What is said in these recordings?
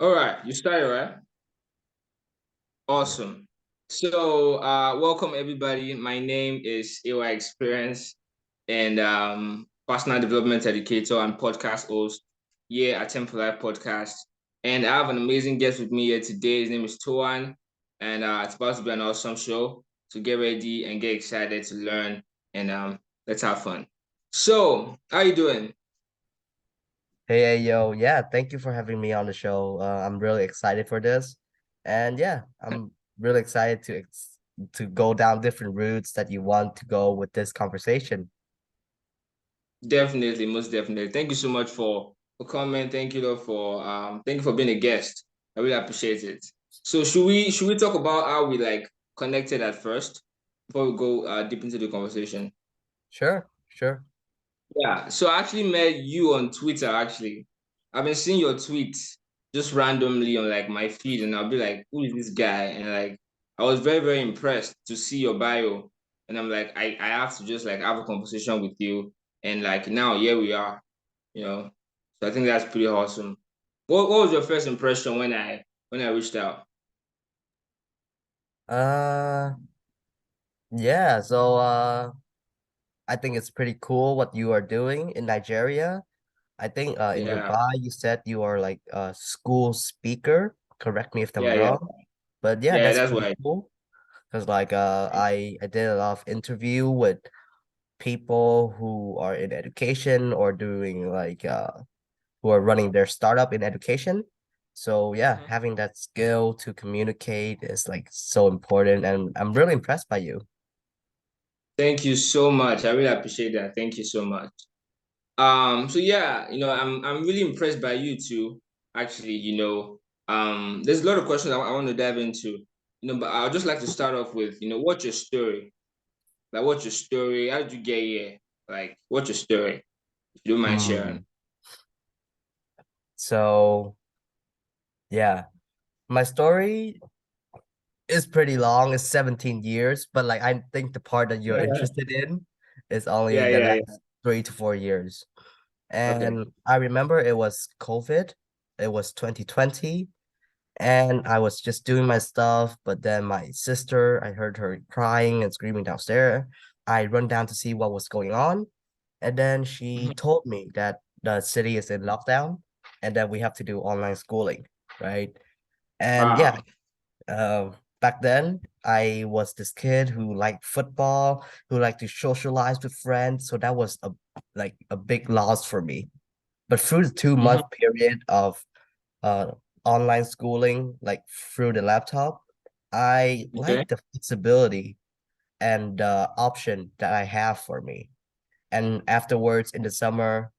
All right, you started, right? Awesome. So, welcome everybody. My name is AY Experience and personal development educator and podcast host here at Temp4life podcast. And I have an amazing guest with me here today. His name is Toan, and it's about to be an awesome show. So get ready and get excited to learn and let's have fun. So, how you doing? Hey, yo, yeah, thank you for having me on the show. I'm really excited for this. And yeah, I'm really excited to go down different routes that you want to go with this conversation. Definitely, most definitely. Thank you so much for coming. Thank you though, for thank you for being a guest. I really appreciate it. So should we talk about how we like connected at first before we go deep into the conversation? Sure, sure. Yeah. So I actually met you on Twitter actually. I've been seeing your tweets just randomly on like my feed and I'll be like, who is this guy? And like I was very, very impressed to see your bio. And I'm like, I have to just like have a conversation with you. And like now here we are, you know. So I think that's pretty awesome. What was your first impression when I reached out? Uh, yeah, so I think it's pretty cool what you are doing in Nigeria. I think in your Yeah. bio you said you are like a school speaker. Correct me if I'm Yeah, yeah. wrong. But yeah, Yeah, that's that's pretty why. cool. Because like I did a lot of interview with people who are in education or doing like who are running their startup in education. So yeah, Mhm. having that skill to communicate is like so important and I'm really impressed by you. Thank you so much. I really appreciate that. Thank you so much. So yeah, I'm really impressed by you too. Actually, there's a lot of questions I want to dive into. But I'd just like to start off with, what's your story? Like, what's your story? How did you get here? Like, what's your story? If you don't mind sharing. Hmm. So yeah, my story is pretty long. It's 17 years, but like I think the part that you're interested in is only Yeah, the yeah, last yeah. 3 to 4 years. Okay. And I remember it was COVID. It was 2020. And I was just doing my stuff, but then my sister, I heard her crying and screaming downstairs. I run down to see what was going on. And then she Mhm. told me that the city is in lockdown and that we have to do online schooling, right? And yeah, Wow. back then I was this kid who liked football, who liked to socialize with friends. So that was a big loss for me. But through the 2 month Mhm. period of uh online schooling, like through the laptop, I Okay. like the flexibility and the option that I have for me. And afterwards in the summer,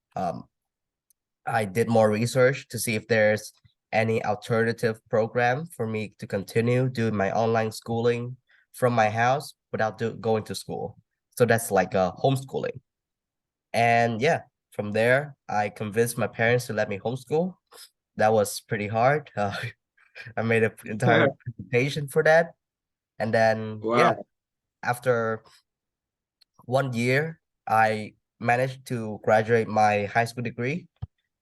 I did more research to see if there's any alternative program for me to continue doing my online schooling from my house without going to school. So that's like a homeschooling. And yeah, from there, I convinced my parents to let me homeschool. That was pretty hard. I made an entire presentation for that. And then, yeah, Wow. after 1 year, I managed to graduate my high school degree.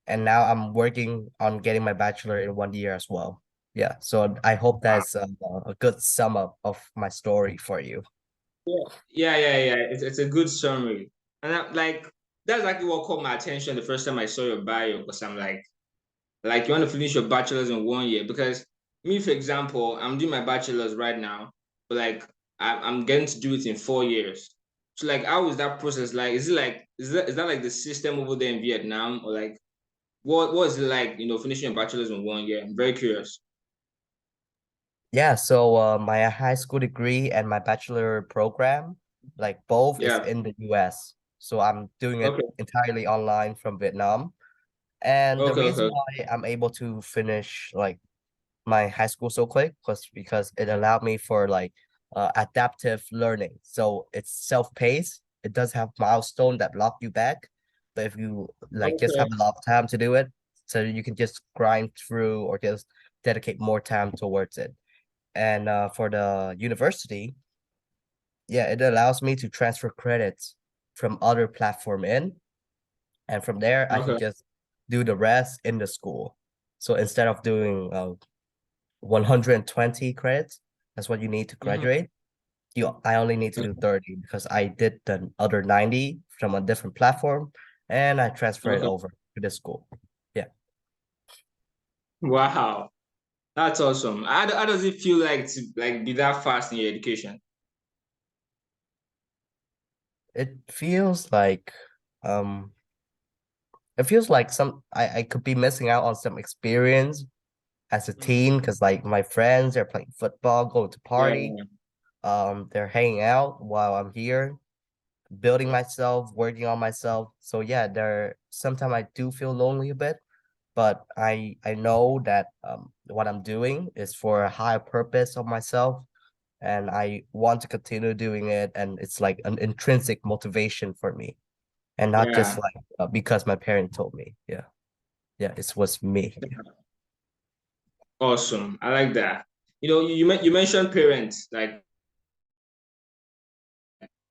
And now I'm working on getting my bachelor in 1 year as well. Yeah, so I hope Wow. that's a good sum up of my story for you. Yeah, yeah, yeah, yeah. It's a good summary. And that's exactly what caught my attention the first time I saw your bio because I'm like you want to finish your bachelor's in 1 year because me, for example, I'm doing my bachelor's right now, but like I'm getting to do it in 4 years. So like, how is that process like? Is that like the system over there in Vietnam or like what is it like? Finishing your bachelor's in 1 year. I'm very curious. Yeah, so my high school degree and my bachelor program, like both is Yeah. in the US. So I'm doing it Okay. entirely online from Vietnam. And the Okay. reason Okay. why I'm able to finish like my high school so quick was because it allowed me for like adaptive learning. So it's self-paced. It does have milestone that lock you back, but if you like just have Okay. a lot of time to do it, so you can just grind through or just dedicate more time towards it. And for the university, yeah, it allows me to transfer credits from other platform in, and from there I can Okay. just do the rest in the school. So instead of doing 120 credits, that's what you need to Hmm. graduate. I only need to do 30 because I did the other 90 from a different platform and I transfer it Okay. over to this school. Yeah. Wow. That's awesome. How does it feel like to like be that fast in your education? It feels like um I could be missing out on some experience as a Mhm. teen because like my friends are playing football, going to party, Yeah, they're hanging out while I'm here, building myself, working on myself. So yeah, there sometimes I do feel lonely a bit, but I know that what I'm doing is for a higher purpose of myself, and I want to continue doing it, and it's like an intrinsic motivation for me, and not just yeah. like because my parent told me. Yeah, yeah, it was me. Awesome. I like that. You mentioned parents like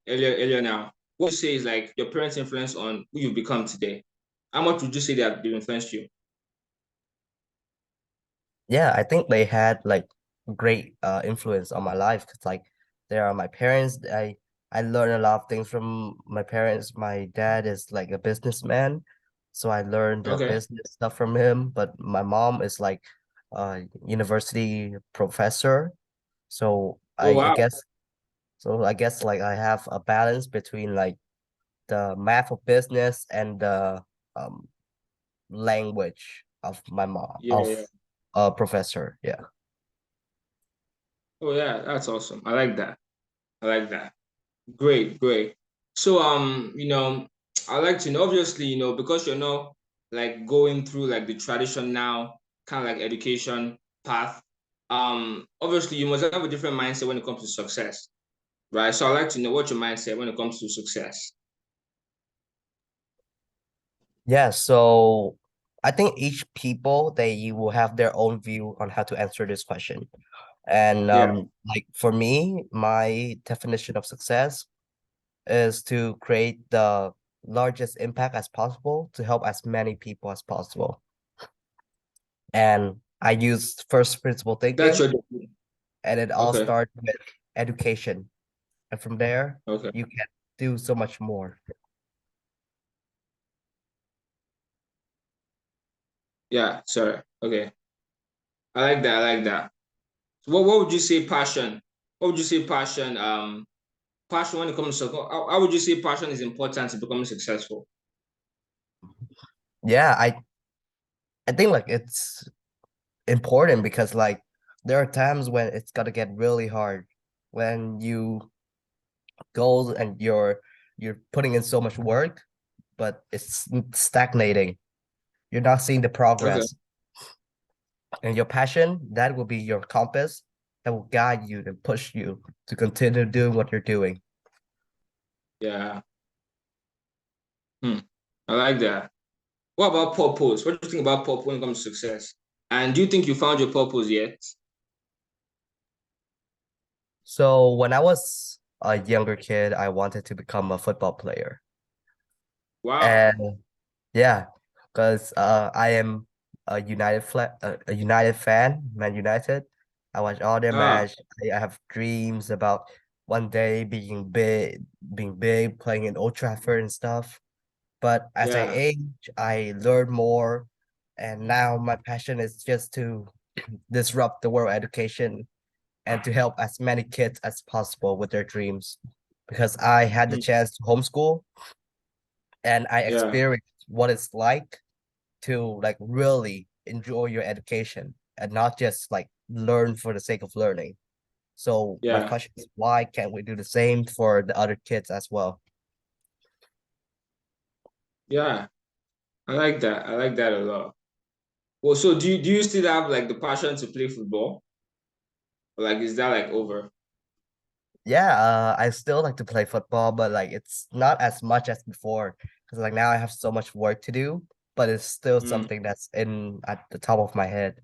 earlier now. What you say is like your parents' influence on who you've become today. How much would you say that they've influenced you? Yeah, I think they had like great influence on my life because like they are my parents. I learned a lot of things from my parents. My dad is like a businessman, so I learned the Okay. business stuff from him. But my mom is like a university professor, so Oh wow. I guess like I have a balance between like the math of business and the um language of my mom Yeah, of yeah. a professor. Yeah. Oh yeah, that's awesome. I like that. I like that. Great, great. So I like to know, obviously, because you're not like going through like the traditional kind of like education path, obviously you must have a different mindset when it comes to success, right? So I like to know what your mindset when it comes to success. Yeah, so I think each people they will have their own view on how to answer this question. And Yeah. like for me, my definition of success is to create the largest impact as possible to help as many people as possible. And I use first principle That's thinking, your and it all okay. starts with education. And from there, Okay. you can do so much more. Yeah, sorry. Okay. I like that. I like that. So what would you say passion? What would you say passion? Passion when it comes to how would you say passion is important to becoming successful? Yeah, I think like it's important because like there are times when it's gonna get really hard when you go and you're putting in so much work, but it's stagnating. You're not seeing the Okay. progress. And your passion, that will be your compass that will guide you and push you to continue doing what you're doing. Yeah. Hmm. I like that. What about purpose? What do you think about purpose when it comes to success? And do you think you found your purpose yet? So when I was a younger kid, I wanted to become a football player. Wow. And yeah, because I am a United fan, Man United. I watch all their Ah, match. I have dreams about one day being big, playing in Old Trafford and stuff. But as I yeah. age, I learn more, and now my passion is just to disrupt the world education and to help as many kids as possible with their dreams. Because I had the Hmm. chance to homeschool and I Yeah. experienced what it's like to like really enjoy your education and not just like learn for the sake of learning. So my Yeah. question is, why can't we do the same for the other kids as well? Yeah. I like that. I like that a lot. Well, so do you still have like the passion to play football? Or like is that like over? Yeah, I still like to play football, but like it's not as much as before because like now I have so much work to do, but it's still Hmm. something that's in at the top of my head.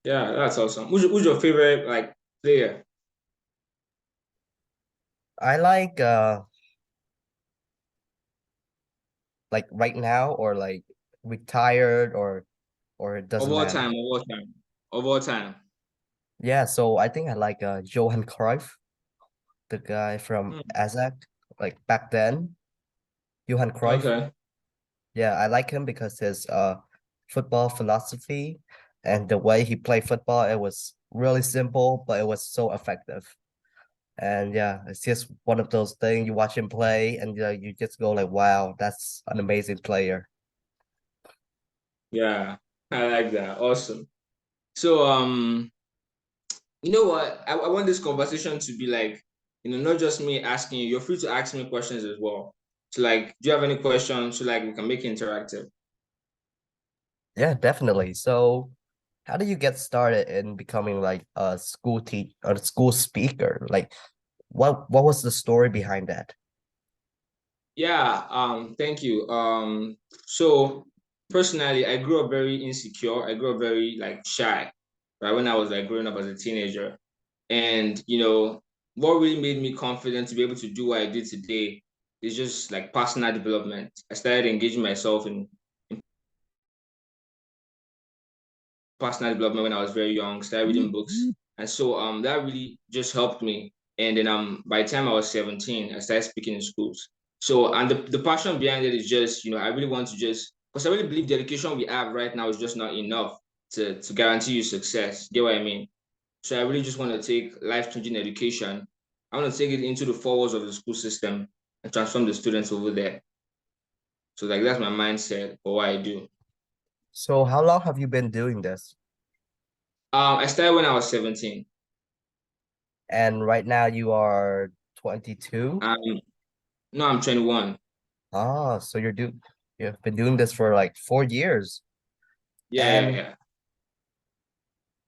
Yeah, that's awesome. Who's your favorite like player? I like right now or like retired or or it Of doesn't all matter? time, of all time, of all time. Yeah, so I think I like Johan Cruyff, the guy from Hmm. Azak, like back then, Johan Cruyff. Okay. Yeah, I like him because his football philosophy and the way he played football, it was really simple, but it was so effective. And yeah, it's just one of those things you watch him play and you just go like, wow, that's an amazing player. Yeah, I like that. Awesome. So, you know what? I want this conversation to be like, not just me asking you. You're free to ask me questions as well. So, like, do you have any questions? So, like, we can make it interactive. Yeah, definitely. So how do you get started in becoming like a a school speaker? Like what was the story behind that? Yeah. Thank you. So personally, I grew up very insecure. I grew up very like shy, right? When I was like growing up as a teenager, and what really made me confident to be able to do what I did today is just like personal development. I started engaging myself in personal development when I was very young, started reading books. And so that really just helped me. And then by the time I was 17, I started speaking in schools. So and the passion behind it is just, I really want to just because I really believe the education we have right now is just not enough to guarantee you success. Get what I mean? So I really just want to take life-changing education. I want to take it into the four walls of the school system and transform the students over there. So like that's my mindset for what I do. So how long have you been doing this? I started when I was 17. And right now you are 22? Um, no, I'm 21. Ah, so you've been doing this for like 4 years. Yeah, yeah, And yeah.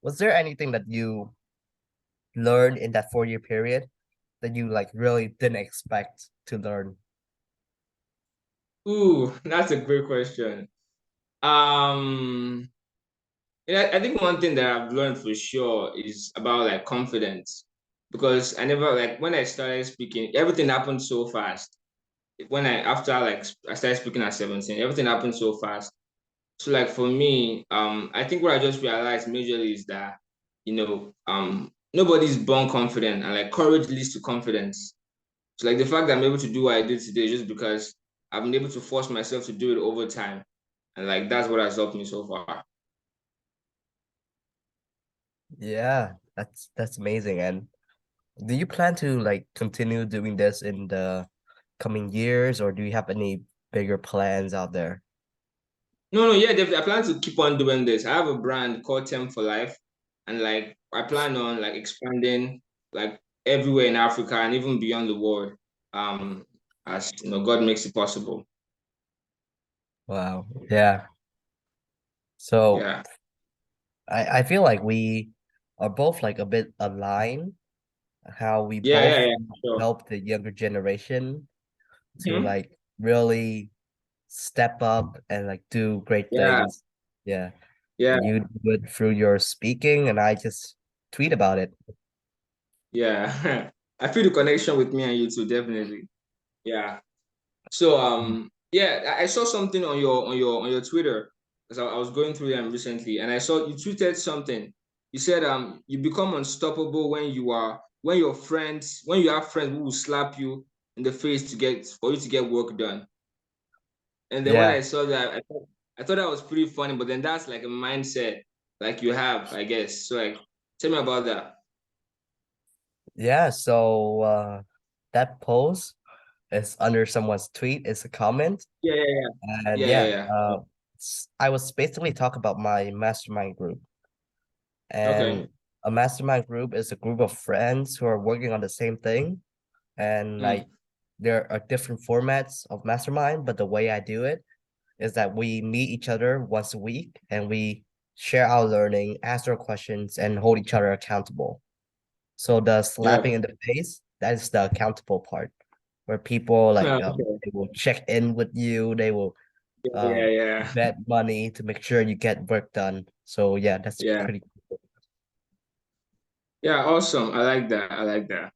was there anything that you learned in that 4 year period that you like really didn't expect to learn? Ooh, that's a great question. Um, I think one thing that I've learned for sure is about like confidence because I never like when I started speaking, everything happened so fast. When I after like I started speaking at 17, everything happened so fast. So like for me, I think what I just realized majorly is that, nobody's born confident and like courage leads to confidence. So like the fact that I'm able to do what I did today is just because I've been able to force myself to do it over time. And like that's what has helped me so far. Yeah, that's amazing. And do you plan to like continue doing this in the coming years, or do you have any bigger plans out there? No, no, yeah, definitely. I plan to keep on doing this. I have a brand called Temp4life, and like I plan on like expanding like everywhere in Africa and even beyond the world. Um, as God makes it possible. Wow. Yeah. So Yeah. I feel like we are both like a bit aligned, how we Yeah, yeah, both yeah. Sure. help the younger generation to Mhm. like really step up and like do great Yeah, things. Yeah. yeah, You do it through your speaking and I just tweet about it. yeah. I feel the connection with me and you too, definitely. Yeah. So yeah, I saw something on your Twitter because I was going through them recently and I saw you tweeted something. You said you become unstoppable when you have friends who will slap you in the face for you to get work done. And then when Yeah. I saw that I thought that was pretty funny, but then that's like a mindset like you have, I guess. So like tell me about that. Yeah. So that post is under someone's tweet, it's a comment. Yeah, yeah, And yeah. Yeah, yeah, yeah, yeah. I was basically talking about my mastermind group. And Okay. a mastermind group is a group of friends who are working on the same thing. And like Mm, there are different formats of mastermind, but the way I do it is that we meet each other once a week and we share our learning, ask our questions, and hold each other accountable. So the yeah. slapping in the face, that is the accountable part, where people like Okay. they will check in with you, they will Yeah, yeah. bet money to make sure you get work done. So yeah, that's Yeah. pretty cool. Yeah, awesome. I like that. I like that.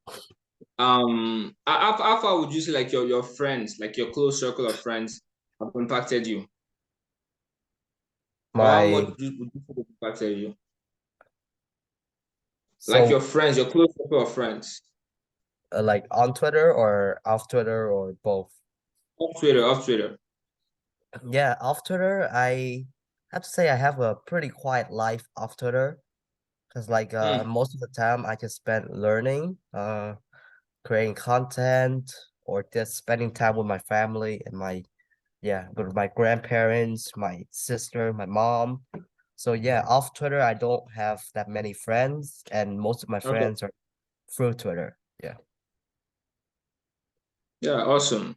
How far would you say like your friends, like your close circle of friends, have impacted you? Or how My much would you say the book tell you? Like your so friends, your close circle of friends. like on Twitter or off Twitter or both. Off Twitter, off Twitter. Yeah, off Twitter, I have to say I have a pretty quiet life off Twitter because like Hmm. most of the time I just spend learning, creating content or just spending time with my family and my yeah, with my grandparents, my sister, my mom. So yeah, off Twitter I don't have that many friends and most of my Okay. friends are through Twitter. Yeah. Yeah, awesome.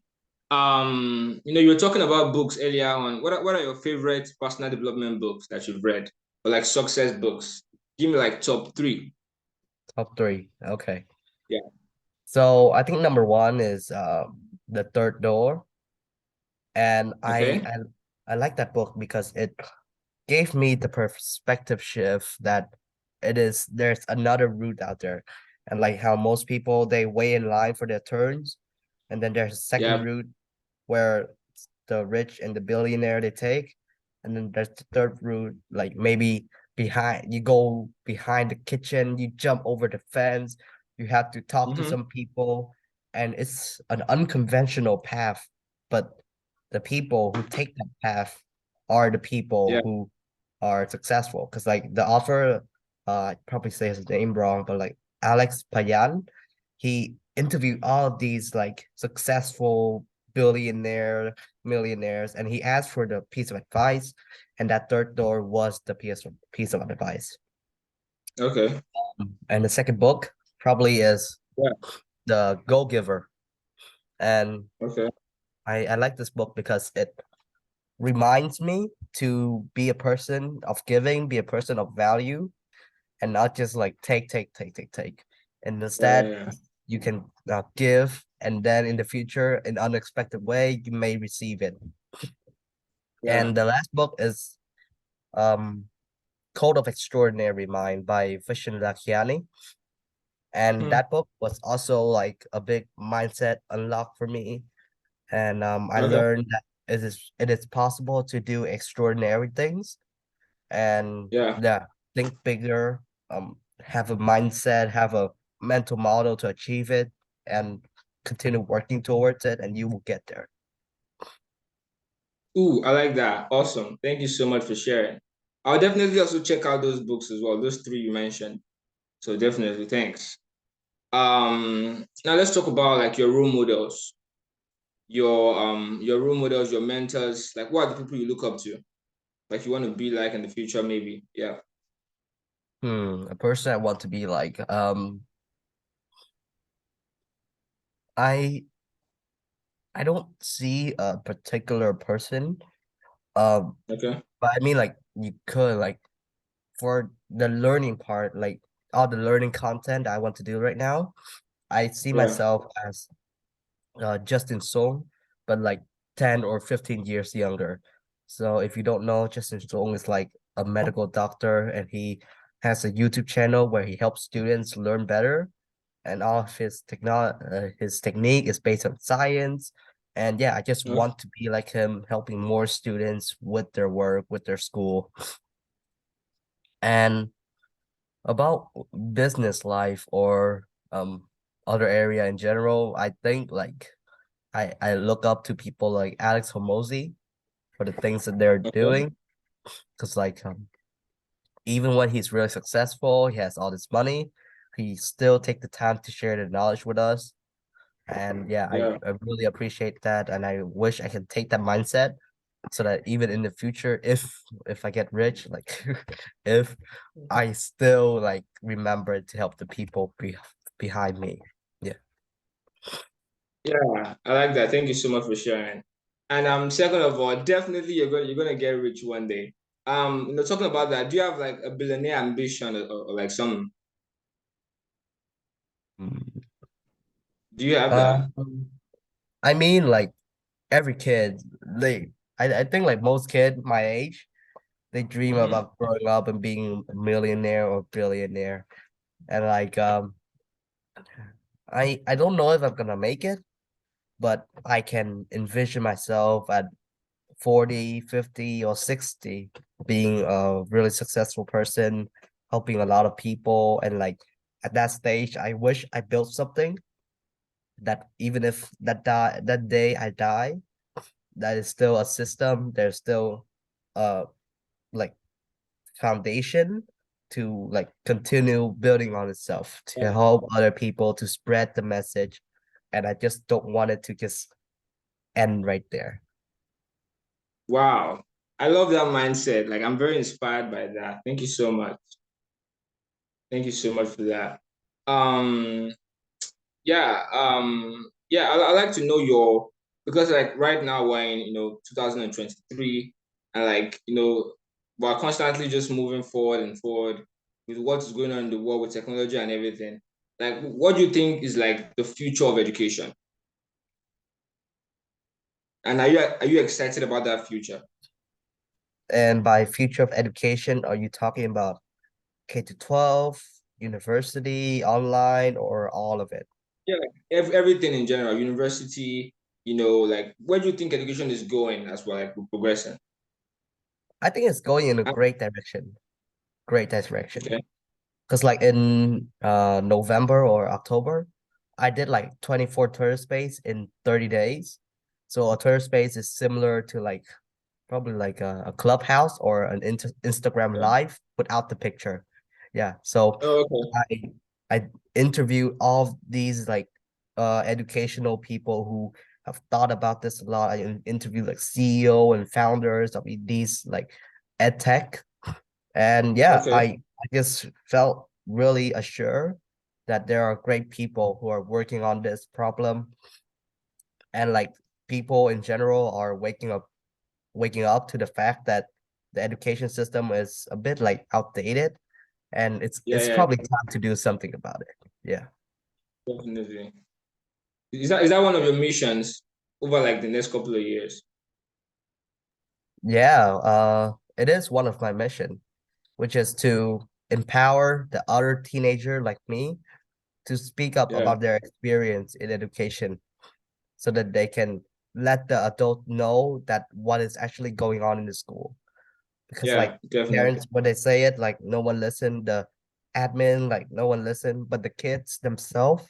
You were talking about books earlier on. What are your favorite personal development books that you've read? Or like success books? Give me like top three. Top three. Okay. Yeah. So I think number one is The Third Door. And Okay. I like that book because it gave me the perspective shift that there's another route out there. And like how most people they wait in line for their turns, and then there's a second Yeah. route where the rich and the billionaire they take, and then there's the third route, like maybe behind you go behind the kitchen, you jump over the fence, you have to talk to Mm-hmm. some people, and it's an unconventional path, but the people who take that path are the people Yeah. who are successful. Because like the author, I probably say his name wrong, but like Alex Payan, he interviewed all of these like successful millionaires, and he asked for the piece of advice, and that third door was the piece of advice. Okay. And the second book probably is Yeah. The Go Giver, and Okay. I like this book because it reminds me to be a person of giving, be a person of value, and not just like take. And Yeah. instead, Yeah. you can give, and then in the future, in unexpected way, you may receive it. Yeah. And the last book is um Code of Extraordinary Mind by Vishen Lakhiani. And Hmm. that book was also like a big mindset unlock for me. And I Okay. learned that it is possible to do extraordinary things and Yeah. yeah, think bigger, have a mindset, have a mental model to achieve it, and continue working towards it, and you will get there. Ooh, I like that. Awesome. Thank you so much for sharing. I'll definitely also check out those books as well, those three you mentioned. So definitely, thanks. Now let's talk about like your role models, your role models, your mentors. Like, what are the people you look up to? Like, you want to be like in the future, maybe? Yeah. A person I want to be like, I I don't see a particular person, um, Okay. but I mean like you could like for the learning part, like all the learning content I want to do right now, I see Yeah. myself as Justin Song, but like 10 or 15 years younger. So if you don't know, Justin Song is like a medical doctor and he has a YouTube channel where he helps students learn better. And all of his technique is based on science. And yeah, I just Okay. want to be like him, helping more students with their work, with their school. And about business life or other area in general, I think like I look up to people like Alex Hormozy for the things that they're Okay. doing. Because like even when he's really successful, he has all this money, he still take the time to share the knowledge with us. And yeah, Yeah. I really appreciate that. And I wish I can take that mindset so that even in the future, if I get rich, like if I still like remember to help the people behind me. Yeah. Yeah. I like that. Thank you so much for sharing. And second of all, definitely you're gonna get rich one day. Talking about that, do you have like a billionaire ambition or like some? Mm. Do you have that? Um, I mean, like every kid, I think like most kids my age, they dream Mm-hmm. about growing up and being a millionaire or billionaire. And like I don't know if I'm gonna make it, but I can envision myself at 40, 50, or 60. being a really successful person, helping a lot of people. And like at that stage, I wish I built something that even if that day I die, that is still a system. There's still uh like foundation to like continue building on itself to Yeah. help other people to spread the message. And I just don't want it to just end right there. Wow. I love that mindset. Like I'm very inspired by that. Thank you so much. Thank you so much for that. Um, yeah, I like to know your because like right now we're in 2023 and like we're constantly just moving forward and forward with what is going on in the world with technology and everything. Like, what do you think is like the future of education? And are you excited about that future? And by future of education, are you talking about K to 12, university, online, or all of it? Yeah, like everything in general, university, like where do you think education is going as well, like we're progressing? I think it's going in a Ah, great direction. Great direction. okay, Because like in November or October, I did like 24 Twitter space in 30 days. So a Twitter space is similar to like probably like a clubhouse or an Instagram okay. live without the picture. Yeah. So Oh, okay. I I interviewed all these like educational people who have thought about this a lot. I interviewed like CEO and founders of these like ed tech. And yeah, Okay. I just felt really assured that there are great people who are working on this problem, and like people in general are waking up to the fact that the education system is a bit like outdated, and Yeah, it's yeah, probably time to do something about it. Yeah. definitely. Is that one of your missions over like the next couple of years? Yeah, it is one of my mission, which is to empower the other teenager like me to speak up Yeah, about their experience in education so that they can let the adult know that what is actually going on in the school. Because yeah, like definitely. parents, when they say it, like no one listen, the admin, like no one listen, but the kids themselves,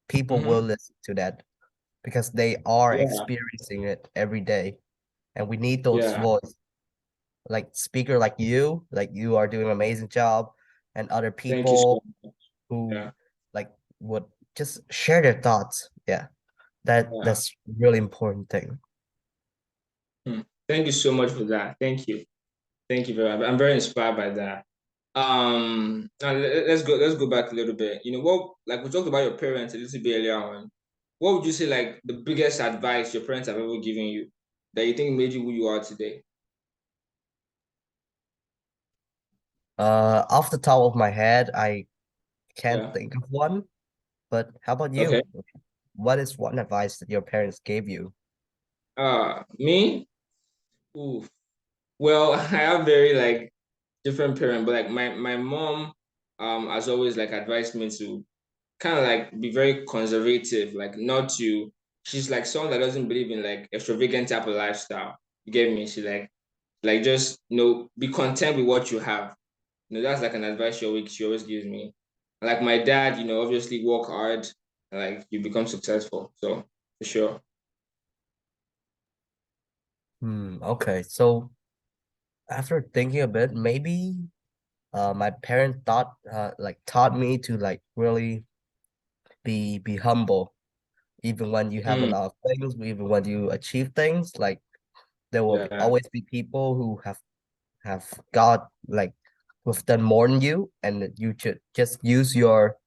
people will Mm-hmm. listen to that because they are Yeah, experiencing it every day. And we need those yeah. voice, like speaker like you are doing an amazing job, and other Thank you so people much. who Yeah, like would just share their thoughts. Yeah, yeah. that's really important thing. Hmm. Thank you so much for that. Thank you. Thank you very much. I'm very inspired by that. Now let's go back a little bit. What like we talked about your parents a little bit earlier on. What would you say like the biggest advice your parents have ever given you that you think made you who you are today? Off the top of my head, I can't Yeah. think of one, but how about Okay. you? What is one advice that your parents gave you? Me? Ooh. Well, I have very like different parents, but like my mom has always like advised me to kind of like be very conservative, like not to she's like someone that doesn't believe in like extravagant type of lifestyle. You get me? She like just be content with what you have. That's like an advice she always gives me. Like my dad, obviously work hard, like you become successful. So for sure. Okay. So after thinking a bit, maybe my parent taught me to like really be humble, even when you have a Mm, lot of things, even when you achieve things. Like there will yeah, always be people who have got like who've done more than you, and that you should just use your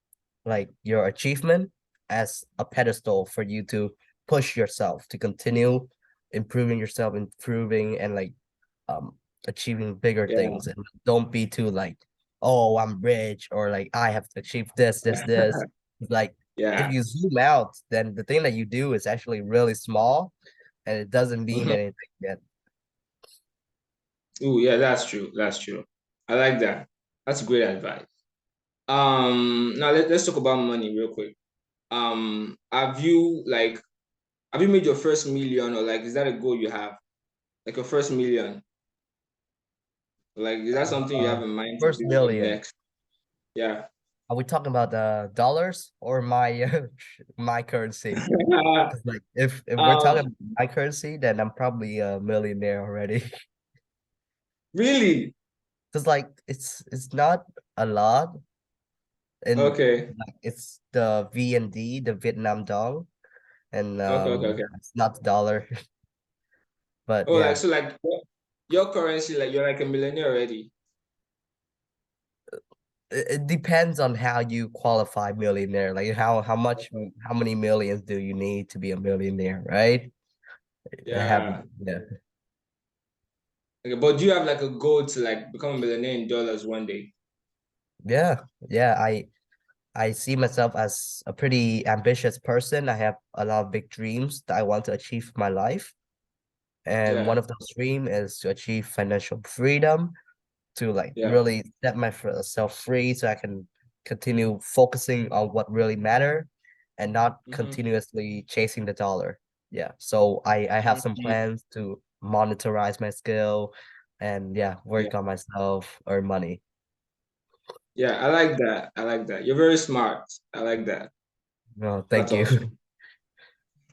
achievement as a pedestal for you to push yourself to continue improving yourself, improving and like um achieving bigger yeah, things. And don't be too like, oh, I'm rich, or like I have achieved this. It's like if yeah. you zoom out, then the thing that you do is actually really small and it doesn't mean Mhm. anything yet. Ooh, yeah, that's true. That's true. I like that. That's great advice. Now let's talk about money real quick. Have you made your first million or like is that a goal you have? Like your first million? Like, is that something you have in mind to First do in the million. next? Yeah. Are we talking about the dollars or my my currency? Because like if we're talking um, about my currency, then I'm probably a millionaire already. really? Because like it's not a lot, and Okay. like it's the VND, the Vietnam dong, and Okay. it's not the dollar. But Oh, like yeah, so, like your currency, like you're like a millionaire already. it depends on how you qualify millionaire. Like how many millions do you need to be a millionaire, right? I have Yeah. yeah. Okay, but do you have like a goal to like become a millionaire in dollars one day? Yeah, yeah. I see myself as a pretty ambitious person. I have a lot of big dreams that I want to achieve in my life. And one Yeah. of those dreams is to achieve financial freedom, to like Yeah. really set myself free so I can continue focusing on what really matter and not Mm-hmm. continuously chasing the dollar. Yeah. So I have some Mm-hmm. plans to monetize my skill and yeah, Yeah. work on myself, earn money. Yeah. I like that. I like that. You're very smart. I like that. No, That's thank you. awesome.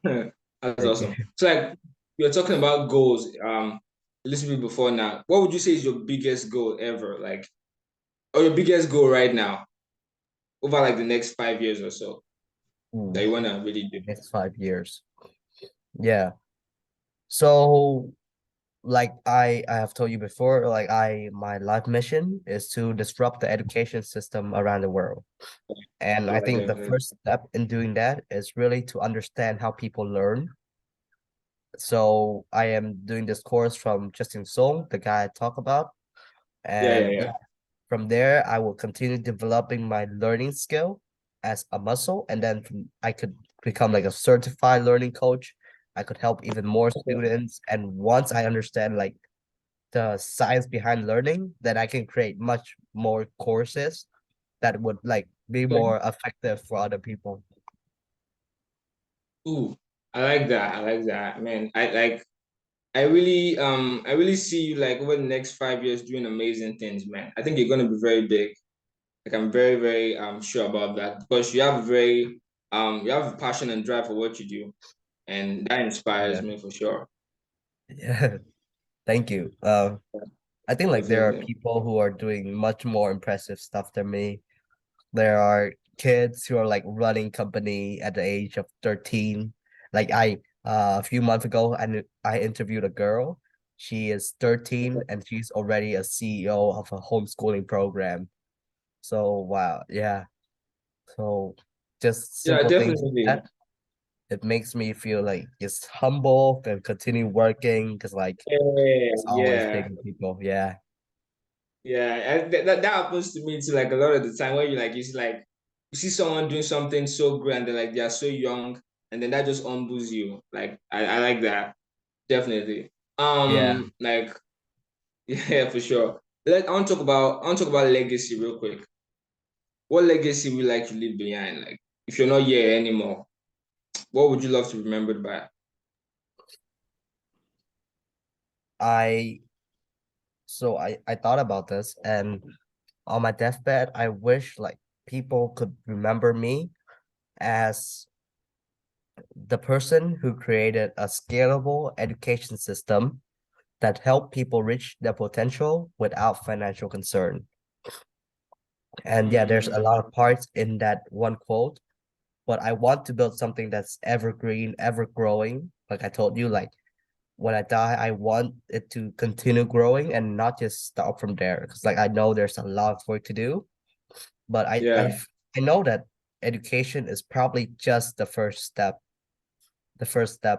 That's Thank awesome. you. So like you're talking about goals, a little bit before now. What would you say is your biggest goal ever? Like, or your biggest goal right now over like the next 5 years or so that Ooh, you wanna really do? next 5 years. Yeah. So like I have told you before, like I my life mission is to disrupt the education system around the world. And I Yeah, think the definitely. first step in doing that is really to understand how people learn. So I am doing this course from Justin Song, the guy I talk about. And yeah, Yeah. from there, I will continue developing my learning skill as a muscle. And then I could become like a certified learning coach. I could help even more Okay. students. And once I understand like the science behind learning, then I can create much more courses that would like be Okay. more effective for other people. Ooh, I like that. I like that, man. I really see you like over the next 5 years doing amazing things, man. I think you're gonna be very big. Like I'm very, very sure about that because you have a passion and drive for what you do, and that inspires Yeah. me for sure. Yeah. Thank you. I think like there are Definitely. people who are doing much more impressive stuff than me. There are kids who are like running company at the age of 13. Like a few months ago I interviewed a girl. She is 13 and she's already a CEO of a homeschooling program. So wow, yeah. So just Yeah, simple things like definitely. that. It makes me feel like just humble and continue working because like Yeah, it's always yeah. taking people. Yeah. Yeah, and that happens to me too. Like a lot of the time, when you see someone doing something so grand, and like they are so young, and then that just humbles you. Like I like that definitely. Yeah. Like yeah, for sure. I want to talk about legacy real quick. What legacy would you like to leave behind? Like if you're not here anymore, what would you love to be remembered by? I I thought about this and on my deathbed, I wish like people could remember me as the person who created a scalable education system that helped people reach their potential without financial concern. And yeah, there's a Mm, lot of parts in that one quote, but I want to build something that's evergreen, ever growing. Like I told you, like when I die, I want it to continue growing and not just stop from there. Because like I know there's a lot of work to do, but yeah, I know that education is probably just the first step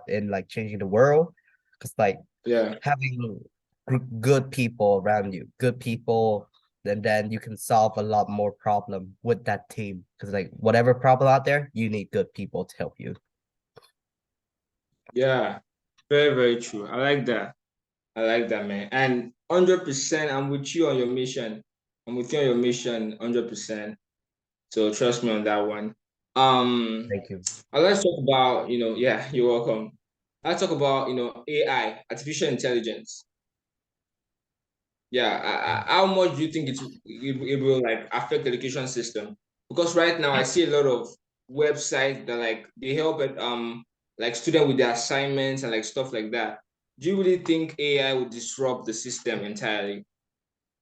in like changing the world. Because like yeah. having good people around you, good people, then you can solve a lot more problem with that team. Because like whatever problem out there, you need good people to help you. Yeah, very, very true. I like that. I like that, man. And 100%, I'm with you on your mission. I'm with you on your mission, 100%. So trust me on that one. Um, Thank you. let's talk about, yeah, you're welcome. Let's talk about, AI, artificial intelligence. Yeah, how much do you think it will like affect the education system? Because right now I see a lot of websites that like they help it like students with their assignments and like stuff like that. Do you really think AI will disrupt the system entirely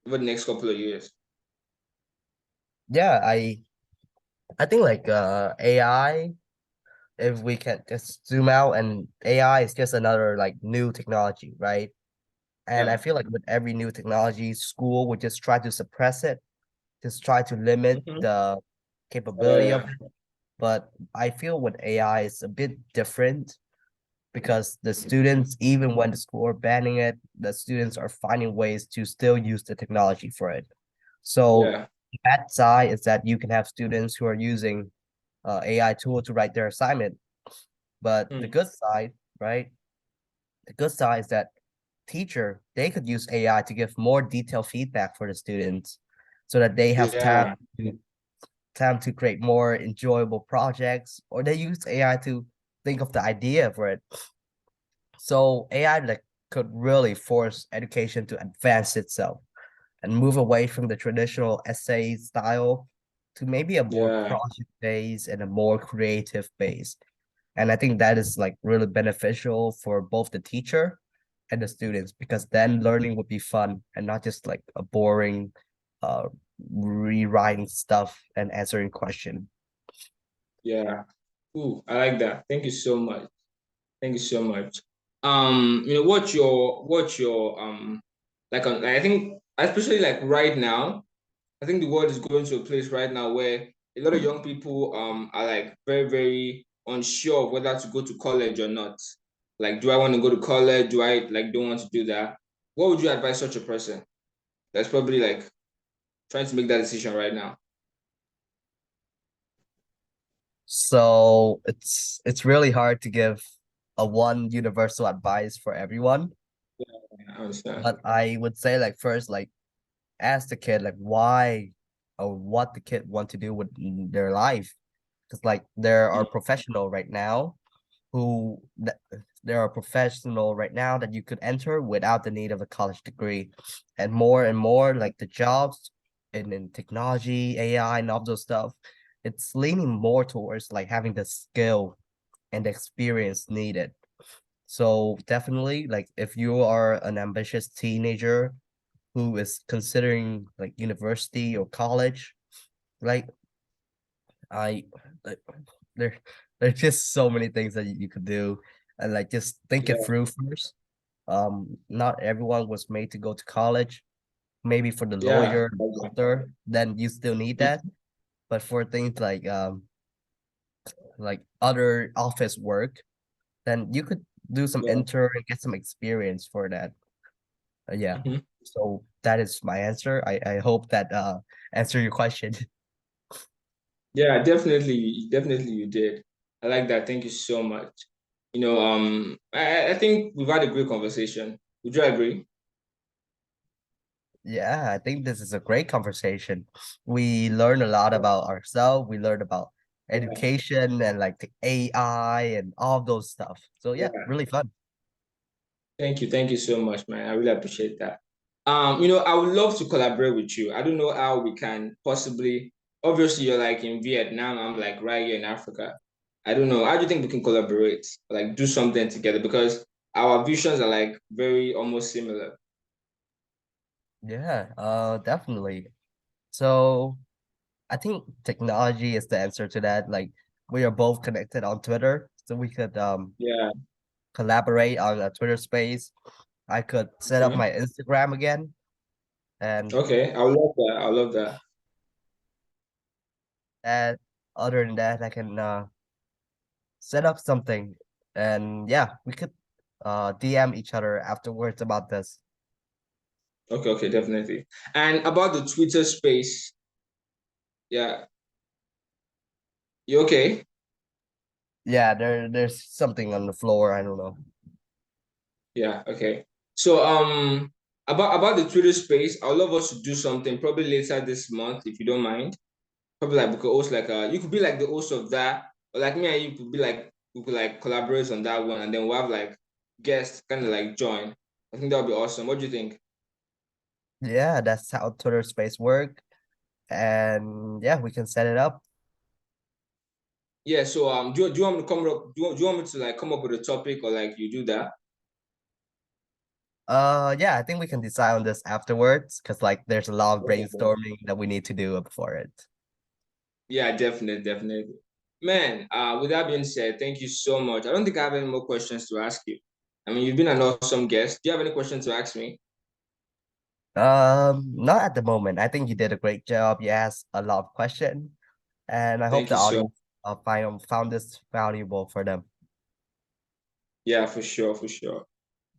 over the next couple of years? Yeah, I think like AI, if we can just zoom out, and AI is just another like new technology, right? And I Yeah. feel like with every new technology, school would just try to suppress it, just try to limit Mhm. the Oh capability of yeah. it. But I feel with AI is a bit different because the students, even when the school are banning it, the students are finding ways to still use the technology for it. So Yeah. that side is that you can have students who are using AI tool to write their assignment. But the Hmm. good side, right? The good side is that teacher, they could use AI to give more detailed feedback for the students so that they have Yeah. time to create more enjoyable projects, or they use AI to think of the idea for it. So AI like could really force education to advance itself and move away from the traditional essay style to maybe a more Yeah. project based and a more creative base. And I think that is like really beneficial for both the teacher and the students, because then learning would be fun and not just like a boring uh rewriting stuff and answering question. Yeah. Ooh, I like that. Thank you so much. Thank you so much. what's your like I think especially like right now, I think the world is going to a place right now where a lot of young people are like very, very unsure of whether to go to college or not. Like, do I want to go to college? Do I like don't want to do that? What would you advise such a person that's probably like trying to make that decision right now? So it's really hard to give a one universal advice for everyone, I understand. but I would say like first like ask the kid like why or what the kid want to do with their life. Because like there are Mm, professional right now who th- there are professional right now that you could enter without the need of a college degree. And more like the jobs in technology, AI and all those stuff, it's leaning more towards like having the skill and the experience needed. So definitely like if you are an ambitious teenager who is considering like university or college, like I like, there there's just so many things that you could do, and like just think it yeah. through first. Not everyone was made to go to college. Maybe for the Yeah. lawyer, the doctor, then you still need that. But for things like other office work, then you could do some Yeah. intern and get some experience for that. Yeah. Mhm. So that is my answer. I hope that answer your question. Yeah, definitely, definitely you did. I like that. Thank you so much. I think we've had a great conversation. Would you agree? Yeah, I think this is a great conversation. We learn a lot about ourselves. We learn about Yeah, education and like the AI and all those stuff. So yeah, yeah. really fun. Thank you so much, man. I really appreciate that. I would love to collaborate with you. I don't know how we can possibly. Obviously, you're like in Vietnam. I'm like right here in Africa. I don't know. How do you think we can collaborate, like do something together? Because our visions are like very almost similar. Yeah, definitely. So I think technology is the answer to that. Like we are both connected on Twitter, so we could Yeah. collaborate on a Twitter space. I could set up Okay. my Instagram again, and Okay. I love that. I love that. that other than that, I can set up something, and yeah, we could DM each other afterwards about this. Okay. Okay. Definitely. And about the Twitter space. Yeah. You okay? Yeah, there's something on the floor. I don't know. Yeah, okay. So about the Twitter space, I would love us to do something probably later this month if you don't mind. Probably like we could host like you could be like the host of that, or like me and you could be like we could like collaborate on that one and then we'll have like guests kind of like join. I think that would be awesome. What do you think? Yeah, that's how Twitter Space work. And yeah, we can set it up. Yeah. So do you want me to come up? Do you want me to like come up with a topic or like you do that? Yeah, I think we can decide on this afterwards because like there's a lot of Okay. brainstorming that we need to do before it. Yeah, definitely, definitely. Man, with that being said, thank you so much. I don't think I have any more questions to ask you. I mean, you've been an awesome guest. Do you have any questions to ask me? Not at the moment. I think you did a great job. You asked a lot of questions, and I hope Thank the you so. audience found this valuable for them. Yeah, for sure, for sure.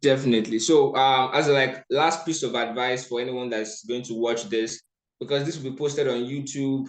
Definitely. So, as a like last piece of advice for anyone that's going to watch this, because this will be posted on YouTube